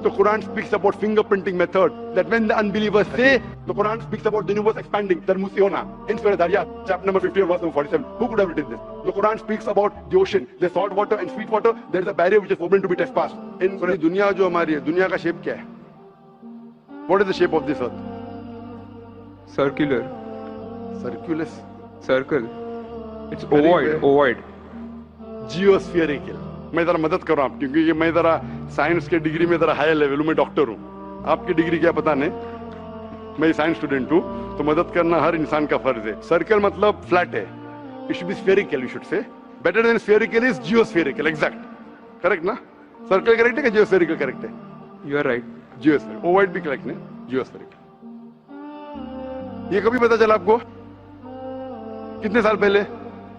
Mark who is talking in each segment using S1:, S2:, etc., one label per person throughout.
S1: The Quran speaks about fingerprinting method. That when the unbelievers say, the Quran speaks about the universe expanding. Termusiona in Surah Dariyat, chapter number 50 verse number 47. Who could have written this? The Quran speaks about the ocean. There's salt water and sweet water. There is a barrier which is forbidden to be trespassed. In Surah Dunya jo hamari hai, dunya ka shape kya hai? What is the shape of this earth?
S2: Circular.
S1: Circulus.
S2: Circle. It's
S1: Very
S2: ovoid.
S1: well.
S2: Ovoid.
S1: जियोस्फेरिकल. मैं जरा मदद कर रहा हूँ क्योंकि ये मैं जरा साइंस के डिग्री में जरा हाई लेवल हूँ, मैं डॉक्टर हूँ. आपकी डिग्री क्या पता नहीं, मैं साइंस स्टूडेंट हूँ, तो मदद करना हर इंसान का फर्ज है. सर्कल मतलब फ्लैट है. It should be spherical, you should say. Better than spherical is geospherical. Exact, correct ना? सर्कल करेक्ट है कि जियोस्फेरिकल करेक्ट है?
S2: You are right.
S1: Geospherical. Ovoid भी करेक्ट है, जियोस्फेरिकल. ये कभी पता चला आपको? कितने साल पहले?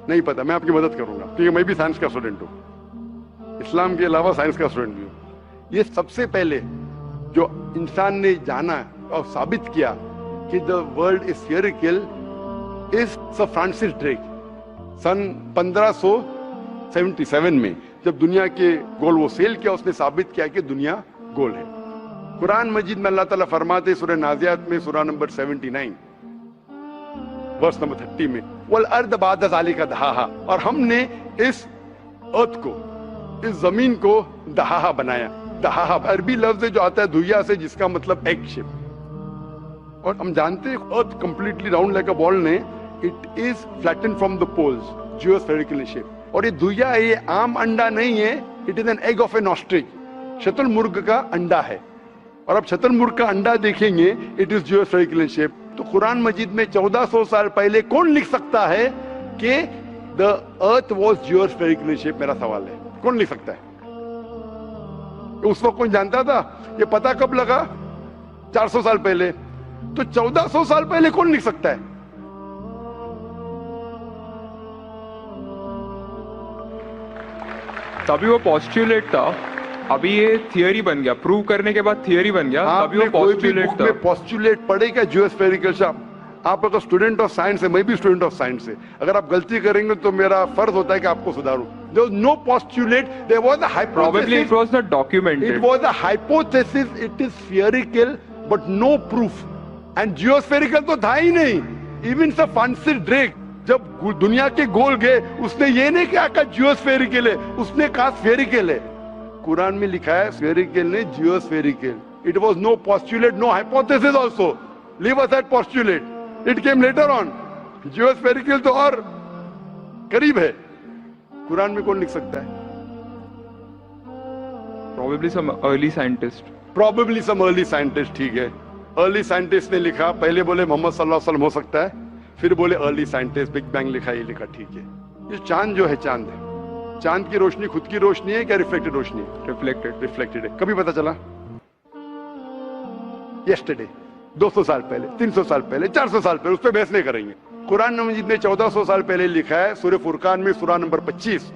S1: नहीं पता. मैं आपकी मदद करूंगा क्योंकि मैं भी साइंस का स्टूडेंट हूँ, इस्लाम के अलावा साइंस का स्टूडेंट भी हूँ. ये सबसे पहले जो इंसान ने जाना और साबित किया कि the world is spherical is sir Francis Drake. सन 1577 में जब दुनिया के गोल वो सेल किया, उसने साबित किया कि दुनिया गोल है. कुरान मजीद में अल्लाह ताला फरमाते सूरह नाज़ियात में सूरह नंबर 79 वर्स नंबर 30 में, वल अर्द बाद ज़ालिका दहाहा, और हमने इस अर्थ को, इस जमीन को दहाहा बनाया. दहाहा अरबी लफ्ज जो आता है धुइया से, जिसका मतलब एग शेप. और हम जानते हैं earth completely round like a ball ने, it is flattened from the poles, geospherical in shape. और ये धुइया है, ये आम अंडा नहीं है, it is an egg of an ostrich. शतुरमुर्ग का अंडा है. और अब शतुरमुर्ग का अंडा देखेंगे, it is geospherical in shape. तो कुरान मजीद में 1400 साल पहले कौन लिख सकता है कि the earth was geospherical in shape? मेरा सवाल है, कौन लिख सकता है? उस वक्त कौन जानता था? ये पता कब लगा? 400 साल पहले. तो 1400 साल पहले कौन लिख सकता है?
S2: तभी वो पॉस्टुलेट था, अभी ये थियरी बन गया. प्रूव करने के बाद थियरी बन गया. तभी वो पॉस्टुलेट था.
S1: पॉस्टुलेट पढ़ेगा जियोस्फेरिकल शब्द. आप अगर स्टूडेंट ऑफ साइंस है, मैं भी स्टूडेंट ऑफ साइंस है, अगर आप गलती करेंगे तो मेरा फर्ज होता है कि आपको सुधारूं. There was no postulate, there was a hypothesis.
S2: Probably it was not documented.
S1: It was a hypothesis, it is spherical but no proof. And geospherical तो था ही नहीं. Even Sir Francis Drake जब दुनिया के गोल गए, उसने ये नहीं कहा कि जियोस्फेरिकल है, उसने कहा स्फेरिकल है. कुरान में लिखा है स्फेरिकल नहीं, जियोस्फेरिकल. It was no postulate, no hypothesis also. Leave aside postulate. It came later on. जियोस्फेरिकल तो और करीब है. कुरान में कौन लिख सकता है?
S2: Probably some early scientist.
S1: Probably some early scientist. ठीक है, अर्ली साइंटिस्ट ने लिखा. पहले बोले मोहम्मद सल्लल्लाहु अलैहि वसल्लम हो सकता है, फिर बोले अर्ली साइंटिस्ट, बिग बैंग लिखा, ये लिखा. ठीक है. ये चांद जो है, चांद है, चांद की रोशनी खुद की रोशनी है क्या रिफ्लेक्टेड रोशनी है? रिफ्लेक्टेड है. कभी पता चला? यस्टरडे, 200 साल पहले, 300 साल पहले, 400 साल पहले. उस पर बहस नहीं करेंगे. कुरान मजीद ने 1400 साल पहले लिखा है सूरह फुरकान में सूरह नंबर 25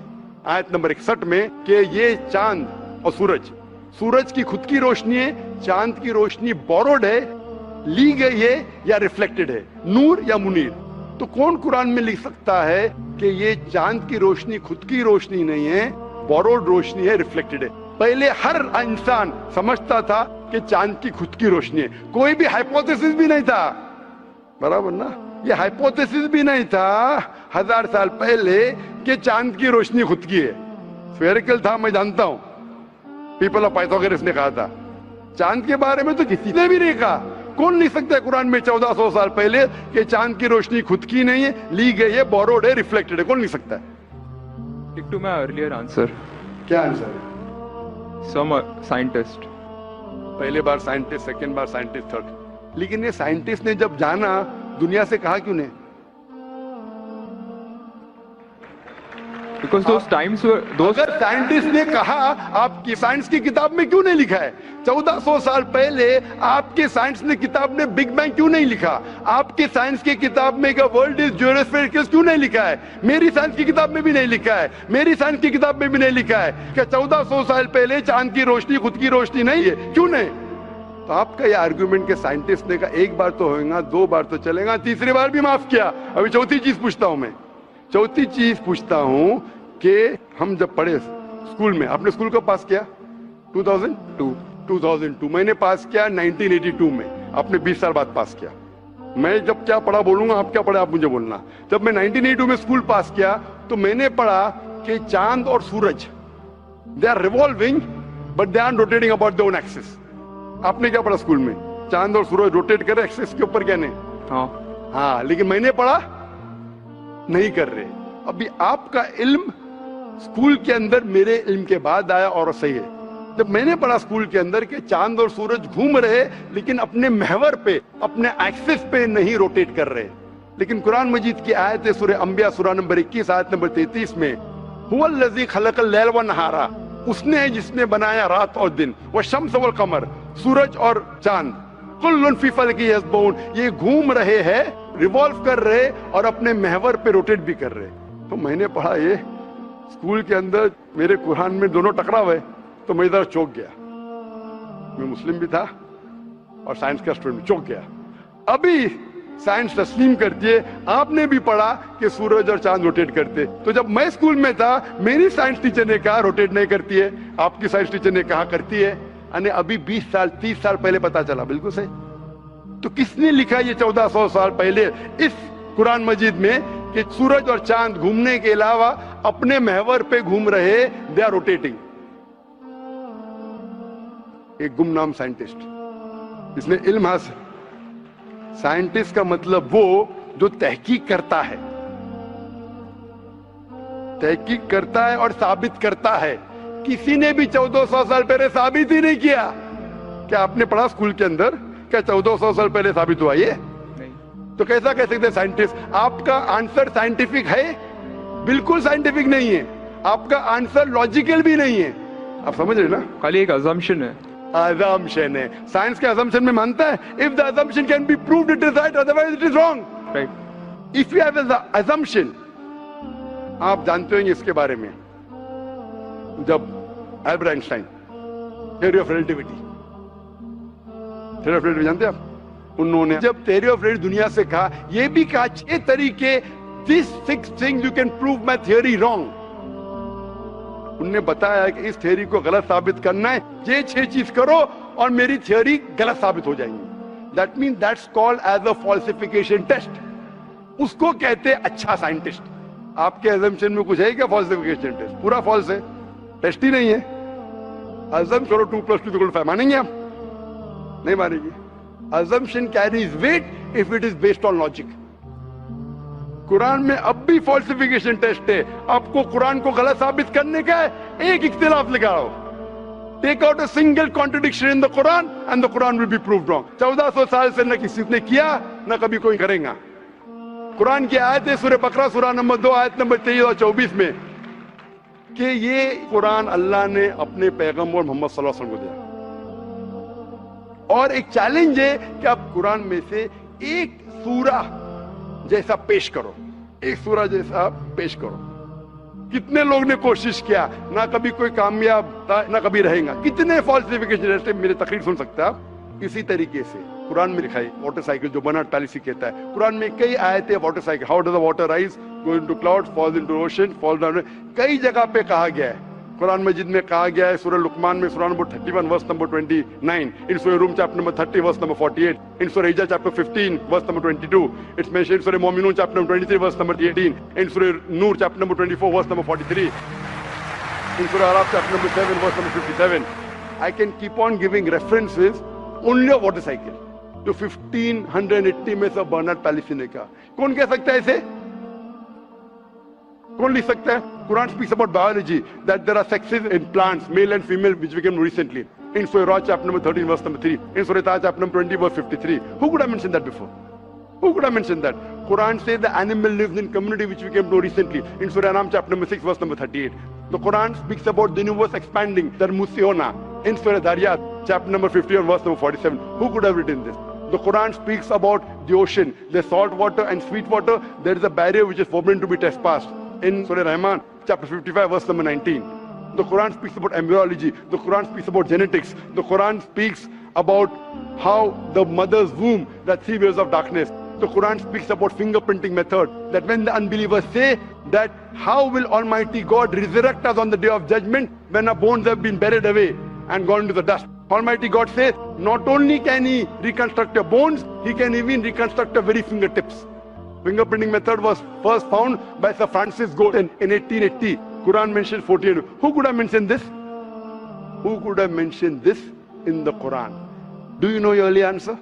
S1: आयत नंबर 61 में कि ये चांद और सूरज की खुद की रोशनी है, चांद की रोशनी बोरोड है, ली गई है या रिफ्लेक्टेड है, नूर या मुनीर. तो कौन कुरान में लिख सकता है कि ये चांद की रोशनी खुद की रोशनी नहीं है, बोरोड रोशनी है, रिफ्लेक्टेड है? पहले हर इंसान समझता था कि चांद की खुद की रोशनी है. कोई भी हाइपोथेसिस भी नहीं था. बराबर ना? ये हाइपोथेसिस भी नहीं था 1000 साल पहले कि चांद की रोशनी खुद की है. स्फेरिकल था, मैं जानता हूं. पीपल ऑफ पाइथागोरस ने कहा था. चांद के बारे में तो किसी ने भी नहीं कहा. कौन लिख सकता है कुरान में 1400 साल पहले कि चांद की रोशनी खुद की नहीं है, ली गई है, बोरोड है, रिफ्लेक्टेड है? कौन लिख सकता है?
S2: Stick to my earlier answer.
S1: क्या आंसर है?
S2: Some scientist.
S1: पहले बार साइंटिस्ट, सेकेंड बार साइंटिस्ट, थर्ड. लेकिन ये साइंटिस्ट ने जब जाना, दुनिया से कहा क्यों नहीं?
S2: Because those times were those.
S1: अगर साइंटिस्ट ने कहा, आपकी साइंस की किताब में क्यों नहीं लिखा है? 1400 साल पहले आपके साइंस ने किताब ने बिग बैंग क्यों नहीं लिखा? आपके साइंस की किताब में वर्ल्ड इज जियोस्फेरिकल क्यों नहीं लिखा है? मेरी साइंस की किताब में भी नहीं लिखा है. मेरी साइंस की किताब में भी नहीं लिखा है कि 1400 साल पहले चांद की रोशनी खुद की रोशनी नहीं है. क्यों नहीं? तो आपका ये आर्गुमेंट के साइंटिस्ट ने कहा एक बार तो होगा, 2 बार तो चलेगा, तीसरी बार भी माफ किया. अभी चौथी चीज पूछता हूं मैं. चौथी चीज पूछता हूं कि हम जब पढ़े स्कूल में, आपने स्कूल को पास किया 2002, 2002 मैंने पास किया 1982 में, अपने 20 साल बाद पास किया। मैं जब क्या पढ़ा बोलूंगा, आप क्या पढ़े आप मुझे बोलना। जब मैं 1982 में स्कूल पास किया तो मैंने पढ़ा कि चांद और सूरज they are revolving but they are rotating about their own axis. आपने क्या पढ़ा स्कूल में? चांद और सूरज रोटेट कर रहे एक्सिस के ऊपर, क्या नहीं? हाँ, लेकिन मैंने पढ़ा नहीं कर रहे। अभी आपका इल्म स्कूल के अंदर मेरे इल्म के बाद आया और सही है। जब मैंने पढ़ा स्कूल के अंदर कि चांद और सूरज घूम रहे लेकिन अपने महवर पे, अपने एक्सिस पे नहीं रोटेट कर रहे। लेकिन कुरान मजीद की आयत है सूरह अंबिया सूरह नंबर 21 आयत नंबर 33 में, हुवल्लज़ी खलक़ल लैल व नहारा, उसने है जिसने बनाया रात और दिन, व शम्स वल कमर, सूरज और चांद, कुल्लुन फी फलकी यस्बहून, ये घूम रहे हैं, रिवॉल्व कर रहे और अपने महवर पे रोटेट भी कर रहे। तो मैंने पढ़ा ये स्कूल के अंदर, मेरे कुरान में दोनों टकरा हुए, तो मैं इधर चौंक गया। मैं मुस्लिम भी था और साइंस का स्टूडेंट, चौंक गया। अभी साइंस तस्लीम करती है, आपने भी पढ़ा कि सूरज और चांद रोटेट करते। तो जब मैं स्कूल में था मेरी साइंस टीचर ने कहा रोटेट नहीं करती है, आपकी साइंस टीचर ने कहा करती है। अने अभी 20 साल 30 साल पहले पता चला, बिल्कुल सही। तो किसने लिखा ये 1400 साल पहले इस कुरान मजीद में कि सूरज और चांद घूमने के अलावा अपने महवर पे घूम रहे, दे आर रोटेटिंग। एक गुमनाम साइंटिस्ट, इसने इल्म हासिल। साइंटिस्ट का मतलब वो जो तहकीक करता है, तहकीक करता है और साबित करता है। किसी ने भी 1400 साल पहले साबित ही नहीं किया। क्या आपने पढ़ा स्कूल के अंदर क्या 1400 साल पहले साबित हुआ ये? नहीं। तो कैसा कह सकते साइंटिस्ट? आपका आंसर साइंटिफिक है? बिल्कुल साइंटिफिक नहीं है। आपका आंसर लॉजिकल भी नहीं है। आप समझ रहे ना? खाली एक अजम्पशन है। अजम्पशन है। साइंस के अजम्पशन में मानता है if the assumption can be proved it is right, otherwise it is wrong. Right. If you have an assumption, आप जानते होंगे इसके बारे में, जब Albert Einstein theory of relativity, theory of relativity जानते हैं आप? उन्होंने जब थ्योरी ऑफ रिलेटिविटी दुनिया से कहा, यह भी कहा 6 तरीके, this 6 things you can prove my theory wrong. उन्होंने बताया कि इस थ्योरी को गलत साबित करना है, ये 6 चीज करो और मेरी थ्योरी गलत साबित हो जाएंगी। That mean that's called as a falsification test. उसको कहते हैं अच्छा साइंटिस्ट। आपके अजम्पशन में कुछ है क्या फॉल्सिफिकेशन टेस्ट? पूरा फॉल्स है, टेस्ट ही नहीं है। अजम करो 2 + 2 = 5, मानेंगे आप? नहीं मानेंगे। assumption carries weight if it is based on logic. Quran में अब भी फॉल्सिफिकेशन टेस्ट है। आपको कुरान को गलत साबित करने का है, एक इख्तिलाफ लगाओ, take out a single contradiction in the Quran and the Quran will be proved wrong. 1400 साल से न किसी ने किया न कभी कोई करेगा। कुरान की आयत है सूरह बकरा सूरह नंबर 2 आयत नंबर 23 और 24 में कि ये कुरान अल्लाह ने अपने पैगंबर मोहम्मद सल्लल्लाहु अलैहि वसल्लम को दिया। और एक चैलेंज है कि आप कुरान में से एक सूरा जैसा पेश करो, एक सूरा जैसा पेश करो। कितने लोग ने कोशिश किया, ना कभी कोई कामयाब था ना कभी रहेगा। कितने फॉल्सिफिकेशन जैसे मेरे तकरीर सुन सकते हैं आप। इसी तरीके से कुरान में लिखा है मोटरसाइकिल जो बर्नार्ड पॉलिसी कहता है। कुरान में कई आयतें motorcycle, how does the water rise, go into clouds, falls into ocean, fall down, कई जगह पे कहा गया है। कुरान मजीद में कहा गया है सूरह लुकमान में सूरह नंबर 31 वर्स नंबर 29, इन सूरह रूम chapter number 30 verse number 48, in सूरह हिजर chapter 15 verse number 22, it's mentioned सूरह मोमिनून chapter number 23 verse number 18, in सूरह नूर chapter number 24 verse number 43, in सूरह अराफ chapter number 7 verse number 57. I can keep on giving references only of motorcycle. जो 1580 में से बर्नार्ड पॉलिसी ने कहा। कौन कह सकता है इसे? कौन लिख सकता है? Quran speaks about biology, that there are sexes in plants, male and female, which we came recently. In Surah Ra chapter number 13 verse number 3, in Surah Taha chapter number 20 verse 53. Who could have mentioned that before? Who could have mentioned that? Quran says the animal lives in community, which we came to recently. In Surah Anam chapter number 6 verse number 38. The Quran speaks about the universe expanding, the Musiona. In Surah Dariyat chapter number 51 verse number 47. Who could have written this? The Quran speaks about the ocean, the salt water and sweet water. There is a barrier which is forbidden to be trespassed. In Surah Rahman chapter 55 verse number 19. The Quran speaks about embryology. The Quran speaks about genetics. The Quran speaks about how the mother's womb, that 3 years of darkness. The Quran speaks about fingerprinting method, that when the unbelievers say that how will Almighty God resurrect us on the day of judgment when our bones have been buried away and gone to the dust. Almighty God says, not only can He reconstruct your bones, He can even reconstruct your very fingertips. Fingerprinting method was first found by Sir Francis Galton in 1880. Quran mentions 48. Who could have mentioned this? Who could have mentioned this in the Quran? Do you know your early answer?